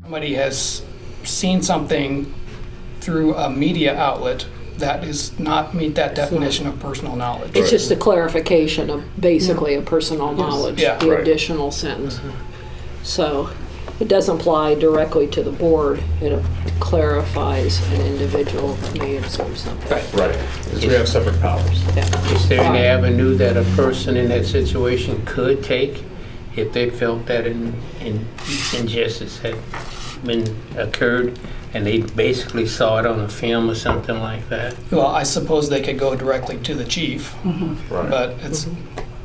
Somebody has seen something through a media outlet that does not meet that definition of personal knowledge. It's just a clarification of basically a personal knowledge, Yeah. the Right. additional sentence. So it doesn't apply directly to the board. It clarifies an individual may observe something. Right. Right, because we have separate powers. Yeah. Is there any Fine. avenue that a person in that situation could take if they felt that injustice had been occurred and they basically saw it on a film or something like that? Well, I suppose they could go directly to the chief, Right. but it's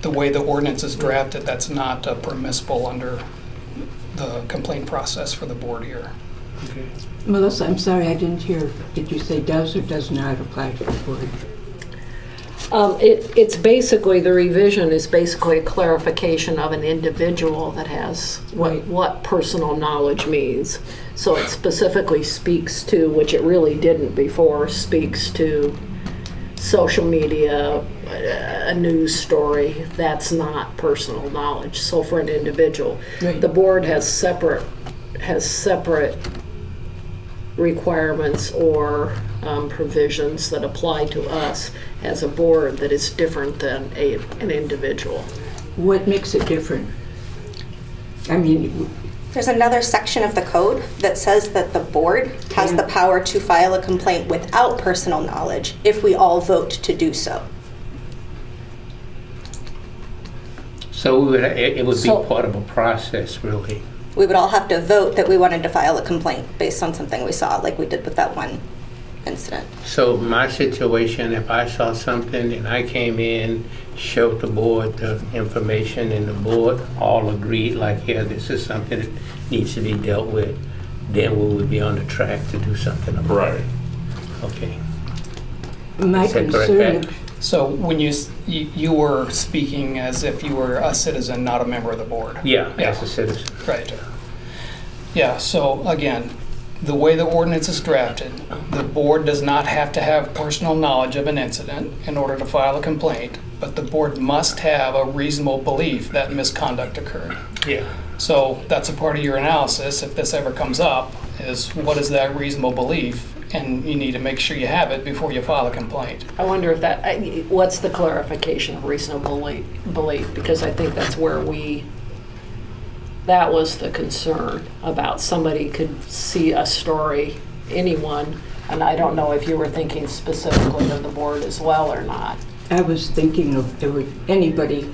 the way the ordinance is drafted, that's not permissible under the complaint process for the board here. Melissa, I'm sorry, I didn't hear. Did you say does or does not apply to the board? It's basically, the revision is basically a clarification of an individual that has Right. what personal knowledge means. So it specifically speaks to, which it really didn't before, speaks to social media, a news story. That's not personal knowledge. So for an individual, Right. the board has separate requirements or provisions that apply to us as a board that is different than an individual. What makes it different? I mean, There's another section of the code that says that the board has the power to file a complaint without personal knowledge if we all vote to do so. So it would be So- part of a process, really. We would all have to vote that we wanted to file a complaint based on something we saw, like we did with that one incident. So my situation, if I saw something and I came in, showed the board the information and the board all agreed, like, yeah, this is something that needs to be dealt with, then we would be on the track to do something about it. Right. Okay. my Is that correct, concern, Pat? So when you were speaking as if you were a citizen, not a member of the board. Yeah, Yeah. as a citizen. Right. Yeah, so again, the way the ordinance is drafted, the board does not have to have personal knowledge of an incident in order to file a complaint, but the board must have a reasonable belief that misconduct occurred. Yeah. So that's a part of your analysis, if this ever comes up, is what is that reasonable belief? And you need to make sure you have it before you file a complaint. I wonder if what's the clarification of reasonable belief? Because I think that's where that was the concern about somebody could see a story, anyone, and I don't know if you were thinking specifically of the board as well or not. I was thinking of there were anybody,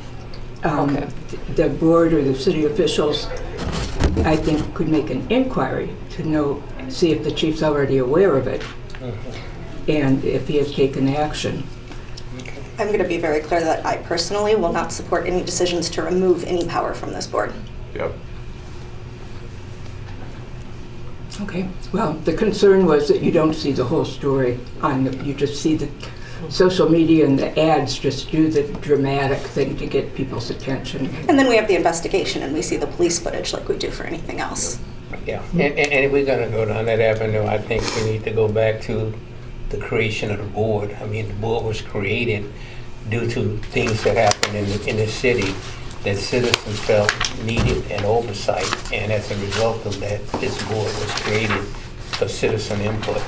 Okay. the board or the city officials, I think, could make an inquiry to know, see if the chief's already aware of it and if he has taken action. I'm going to be very clear that I personally will not support any decisions to remove any power from this board. Yep. Okay, well, the concern was that you don't see the whole story you just see the social media and the ads just do the dramatic thing to get people's attention. And then we have the investigation and we see the police footage like we do for anything else. Yeah, and if we're gonna go down that avenue, I think we need to go back to the creation of the board. I mean, the board was created due to things that happened in the city that citizens felt needed an oversight, and as a result of that, this board was created for citizen input.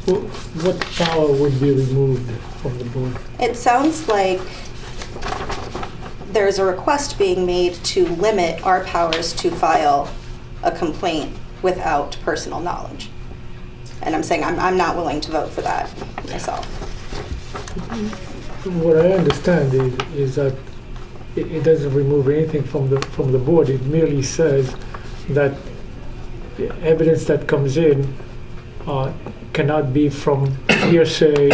What power would be removed from the board? It sounds like there's a request being made to limit our powers to file a complaint without personal knowledge. And I'm saying I'm not willing to vote for that myself. What I understand is that it doesn't remove anything from the board. It merely says that the evidence that comes in cannot be from hearsay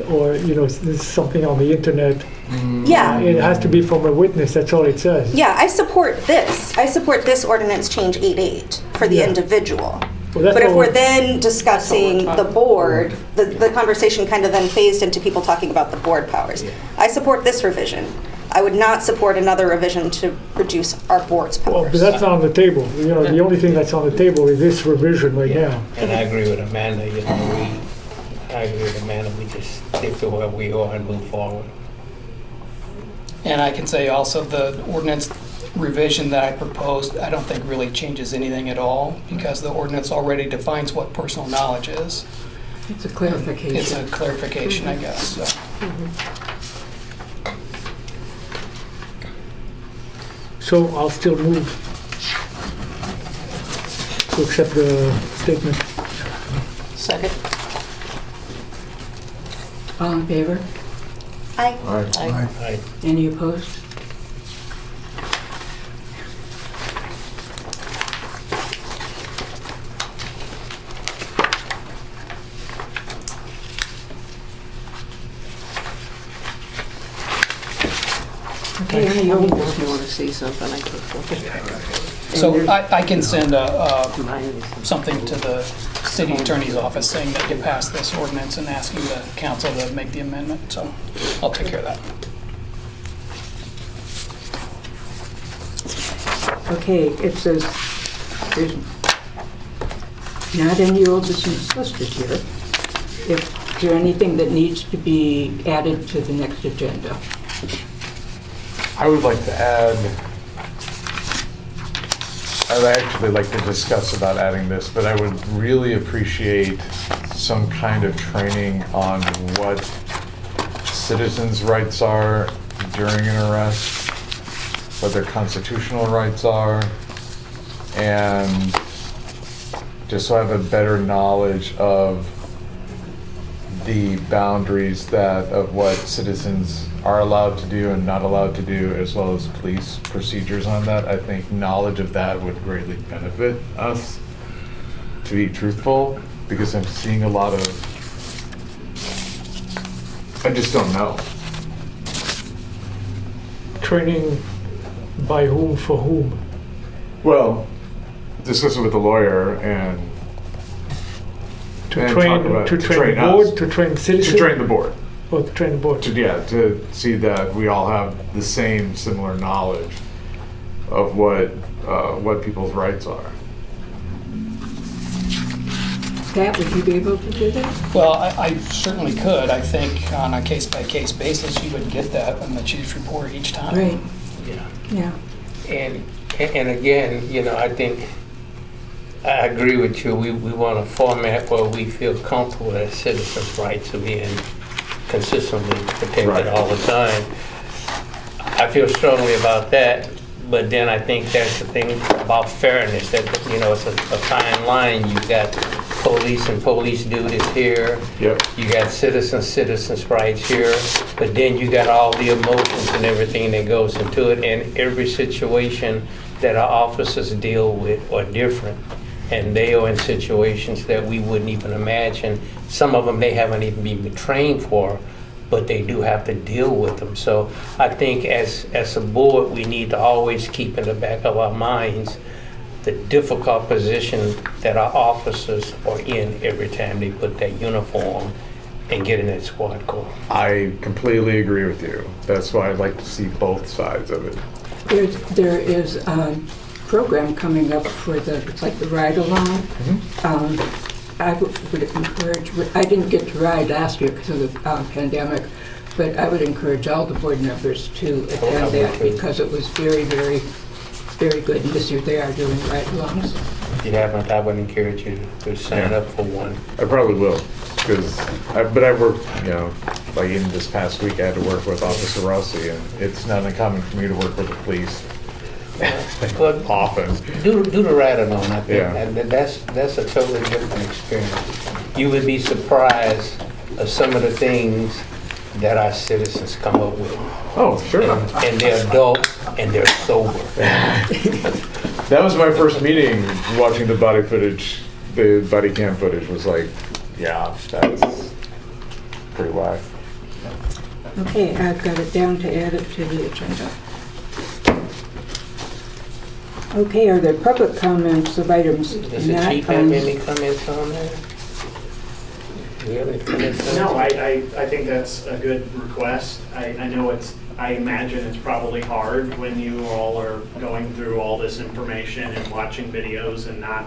or this is something on the internet. Yeah. It has to be from a witness. That's all it says. Yeah, I support this. I support this ordinance change 8.8 for the Yeah. individual. Well, that's But if what we're then discussing the board, the conversation kind of then phased into people talking about the board powers. I support this revision. I would not support another revision to reduce our board's Well, but powers. that's not on the table. The only thing that's on the table is this revision right Yeah. now. And I agree with Amanda, I agree with Amanda, we just stick to where we are and move forward. And I can say also the ordinance revision that I proposed, I don't think really changes anything at all because the ordinance already defines what personal knowledge is. It's a clarification. It's a clarification, I guess. So. So I'll still move to accept the statement. Second. All in favor? I Aye. Any opposed? Okay, any old If you business? want to see something, I can. So I can send something to the city attorney's office saying that you passed this ordinance and asking the council to make the amendment. So I'll take care of that. Okay, it says there's not any old business listed here. Is there anything that needs to be added to the next agenda? I would like to add, I'd actually like to discuss about adding this, but I would really appreciate some kind of training on what citizens' rights are during an arrest, what their constitutional rights are, and just so I have a better knowledge of the boundaries of what citizens are allowed to do and not allowed to do, as well as police procedures on that. I think knowledge of that would greatly benefit us, to be truthful, because I'm seeing a lot of, I just don't know. Training by whom for whom? Well, discuss it with the lawyer and To And train, talk about- to to train train the board, us. to train citizens? to train the board. Or to train the board? To see that we all have the same similar knowledge of what people's rights are. Pat, would you be able to do that? Well, I certainly could. I think on a case-by-case basis, you would get that in the chief's report each time. Right, Yeah. yeah. And again, I think I agree with you. We want a format where we feel comfortable that citizens' rights are being consistently protected Right. all the time. I feel strongly about that, but then I think that's the thing about fairness, that, it's a fine line. You got police and police duties here. Yep. You got citizens' rights here, but then you got all the emotions and everything that goes into it, and every situation that our officers deal with are different. And they are in situations that we wouldn't even imagine. Some of them they haven't even been trained for, but they do have to deal with them. So I think as a board, we need to always keep in the back of our minds the difficult position that our officers are in every time they put that uniform and get in that squad car. I completely agree with you. That's why I'd like to see both sides of it. There is a program coming up for the ride-along. I would encourage, I didn't get to ride last year because of the pandemic, but I would encourage all the board members to attend that because it was very, very, very good. And this year they are doing ride-alongs. If you haven't, I would encourage you to sign up for one. I probably will, but I work, like even this past week, I had to work with Officer Rossi, and it's not uncommon for me to work with the police But often. do the ride-along, I think. Yeah. And that's a totally different experience. You would be surprised of some of the things that our citizens come up with. Oh, sure. And they're adults and they're sober. That was my first meeting watching the body footage, the body cam footage was like, yeah, that's pretty whack. Okay, I've got it down to add it to the agenda. Okay, are there public comments of items Does the not chief have on? any comments on that? Do you have any comments on No, that? I think that's a good request. I know I imagine it's probably hard when you all are going through all this information and watching videos and not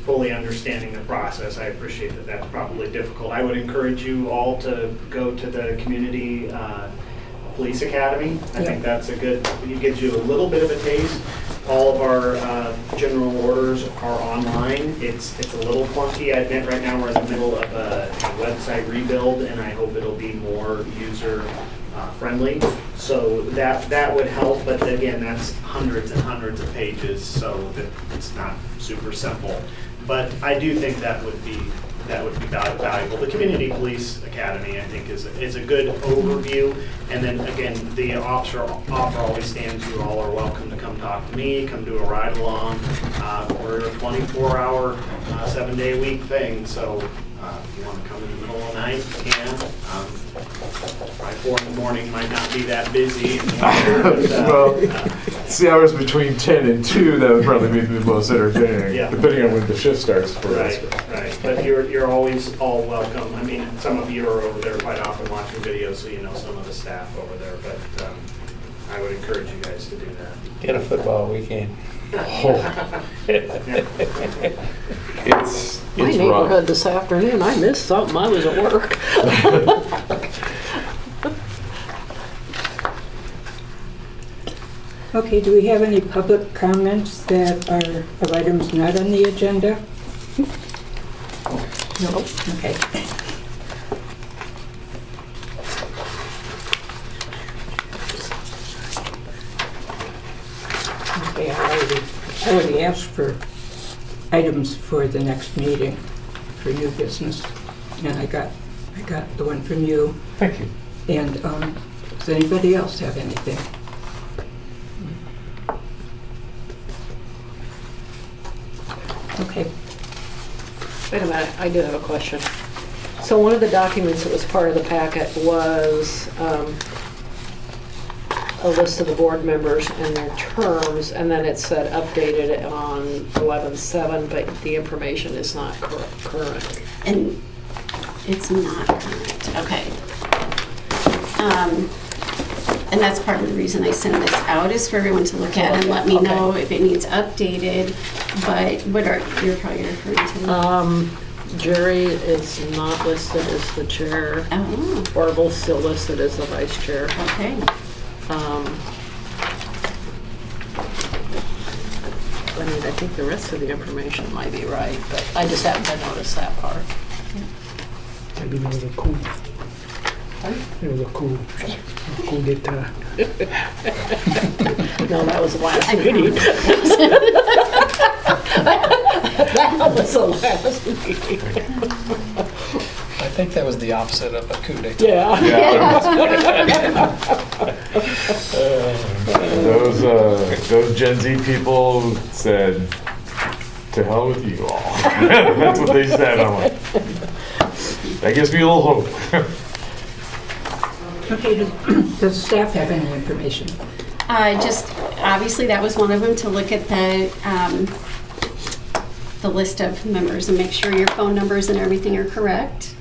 fully understanding the process. I appreciate that that's probably difficult. I would encourage you all to go to the community Police Academy. I think that's a good, it gives you a little bit of a taste. All of our general orders are online. It's a little clunky, I admit. Right now we're in the middle of a website rebuild, and I hope it'll be more user friendly. So that would help, but again, that's hundreds and hundreds of pages, so it's not super simple. But I do think that would be valuable. The Community Police Academy, I think, is a good overview. And then again, the offer always stands. You all are welcome to come talk to me, come do a ride along. We're a 24-hour, 7-day-a-week thing. So if you want to come in the middle of the night, you can. By 4 in the morning might not be that busy. Well, it's the hours between 10 and 2 that would probably be the most entertaining, Yeah. depending on when the shift starts for us. Right. But you're always all welcome. I mean, some of you are over there quite often watching videos, so you know some of the staff over there. But I would encourage you guys to do that. Get a football weekend. It's My rough. neighborhood this afternoon, I missed something, I was at work. Okay, do we have any public comments that are of items not on the agenda? No. Okay. Okay, I already asked for items for the next meeting for new business, and I got the one from you. Thank you. And does anybody else have anything? Okay. Wait a minute, I do have a question. So one of the documents that was part of the packet was a list of the board members and their terms, and then it said updated on 11/7, but the information is not current. And it's not current, okay. And that's part of the reason I send this out, is for everyone to look at and let me know if it needs updated. But what are you're probably referring to? Jerry is not listed as the chair. Oh, Orville's still listed as the vice chair. okay. I mean, I think the rest of the information might be right, but I just happened to notice that part. Maybe it was a coup. It was a coup d'etat. No, that was the last meeting. That was the last meeting. I think that was the opposite of a coup d'etat. Those Gen Z people said, "To hell with you all." That's what they said. I'm like, that gives me a little hope. Okay, does staff have any information? Just, obviously, that was one of them, to look at the list of members and make sure your phone numbers and everything are correct.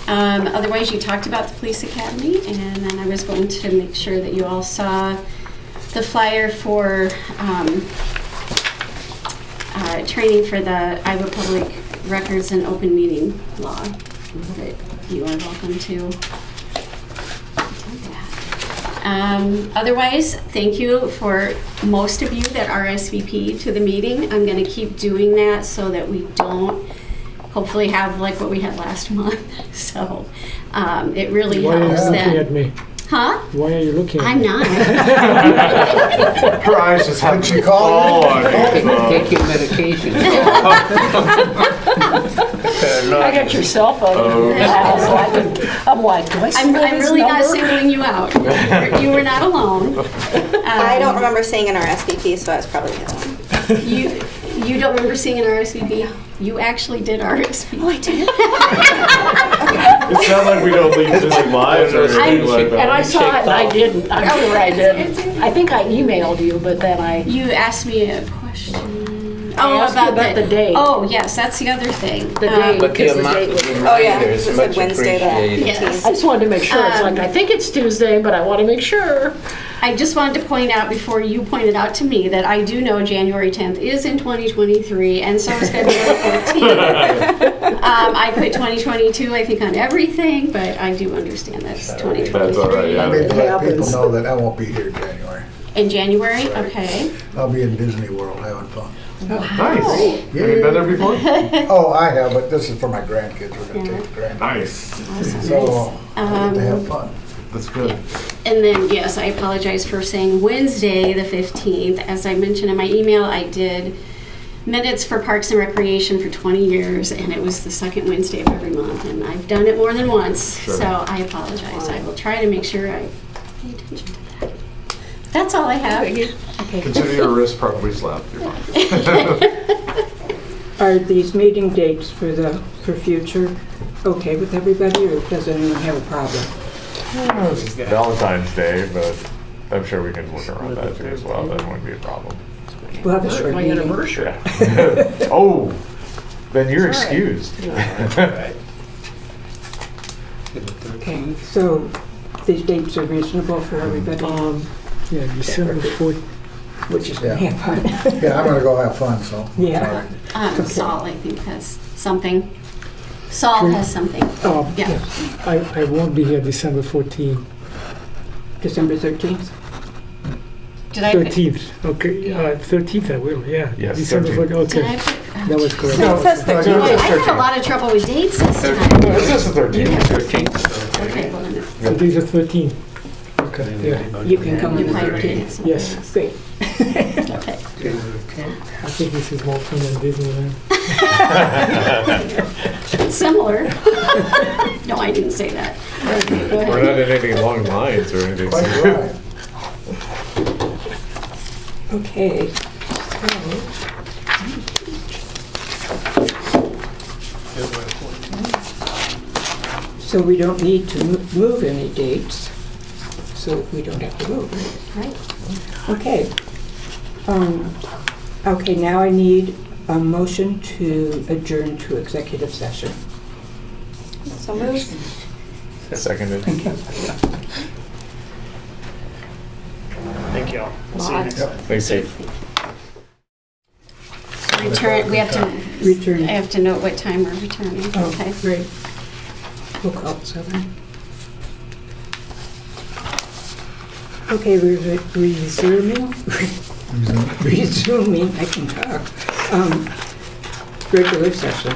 Otherwise, you talked about the police academy, and then I was going to make sure that you all saw the flyer for training for the Iowa Public Records and Open Meeting Law that you are welcome to. Otherwise, thank you for most of you that RSVP to the meeting. I'm going to keep doing that so that we don't hopefully have like what we had last month. So it really Why are you helps looking at that. me? Huh? Why are you looking at I'm me? not. Her eyes just have to fall on Take you. your medication. I got your cell phone. I'm like, do I I'm still have his really not number? singling you out. You were not alone. I don't remember seeing an RSVP, so I was probably him. You don't remember seeing an RSVP? You actually did RSVP. Oh, I did. It's not like we don't leave visit lives or anything like And I that. saw it and I didn't. I'm sure I didn't. I think I emailed you, but then I... You asked me a question. asked you about the date. Oh, yes, that's the other thing. The date. But the Because the amount date of was- Oh, yeah, reminder is it said much Wednesday the appreciated. Yes. I just wanted to make sure. It's like, Um, I think it's Tuesday, but I want to make sure. I just wanted to point out before you pointed out to me that I do know January 10th is in 2023, and so is February 14th. I put 2022, I think, on everything, but I do understand that's 2023. That's all right, yeah. I need to let people happens. know that I won't be here in January. In January, okay. I'll be in Disney World having fun. Nice. Have you been there before? Oh, I have, but this is for my grandkids. We're gonna take the grandkids. Nice. Awesome. So I get to have fun. That's good. And then, yes, I apologize for saying Wednesday, the 15th. As I mentioned in my email, I did minutes for Parks and Recreation for 20 years, and it was the second Wednesday of every month, and I've done it more than once, Sure. so I apologize. I will try to make sure I pay attention to that. That's all I have. Consider your wrist probably slapped. You're fine. Are these meeting dates for future okay with everybody, or does anyone have a problem? It's Valentine's Day, but I'm sure we can work around that too as well. That wouldn't be a problem. We'll have a short My meeting. anniversary. Yeah. Oh, then you're excused. Okay, so these dates are reasonable for everybody, Yeah, December 4th. which is Yeah. have fun. Yeah, I'm gonna go have fun, so. Yeah. Saul, I think, has something. Saul has something. Yeah. I won't be here December 14th. December 13th? Did I? 13th, okay, 13th I will, yeah. Yes, December 13th. 14th, Did I okay. put? That was correct. No, it says No, 13. you- I had a lot of trouble with dates this time. It's just the 13th. 13th. Okay, well then. So these are 13th. Okay, yeah, You can come on You the probably 13th. did something Yes. else. Great. Okay. I think this is more fun than Disneyland. Similar. No, I didn't say that. Okay, go We're ahead. not in any long lines or anything. Quite right. Okay. So we don't need to move any dates, so we don't have to vote, right? Okay. Okay, now I need a motion to adjourn to executive session. So moved. Seconded. Thank you all. We'll see you next time. Thanks, Dave. Return, we have to, Return. I have to note what time we're returning. Oh, Okay. great. We'll call it 7. Okay, we're resuming. Resuming, I can talk. Regular session.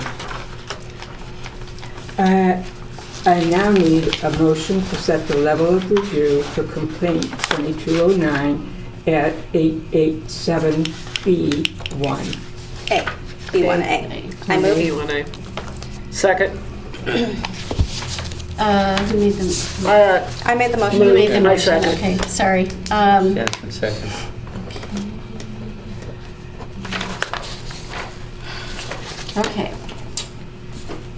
I now need a motion to set the level of review for complaint 2209 at 887B1. A, B1A. I move. Second. Who made them? I made the motion. Who made the I motion? second. Okay, sorry. Jensen, second. Okay.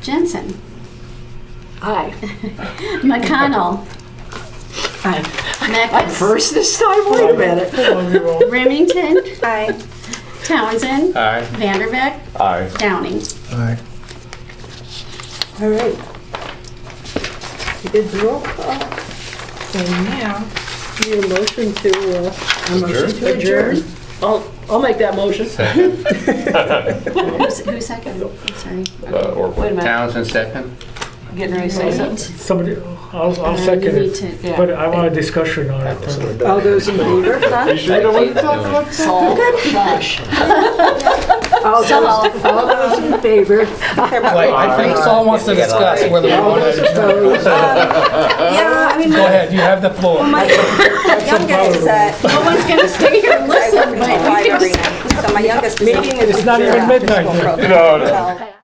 Jensen. Aye. McConnell. Aye. Meckes. First this time, wait a minute. Remington. Aye. Townsend. Aye. Vanderbeck. Aye. Downing. All right. All right. We did the roll call. And now, Need a motion to, a motion to adjourn. I'll make that motion. Second. Who seconded? I'm sorry. Or Wait a minute, Townsend, second. getting ready to say something. Somebody, I'll You second need it, to- but I want a discussion on it. All those in favor? Saul, gosh. All those in favor? Wait, I think Saul wants to discuss whether we want to. Opposed? Yeah, I mean, Go ahead, you have the floor. my youngest is at No one's gonna stay here and I listen, work but until 5 every night. So my youngest is Meeting is It's not even midnight yet. No, no. Well,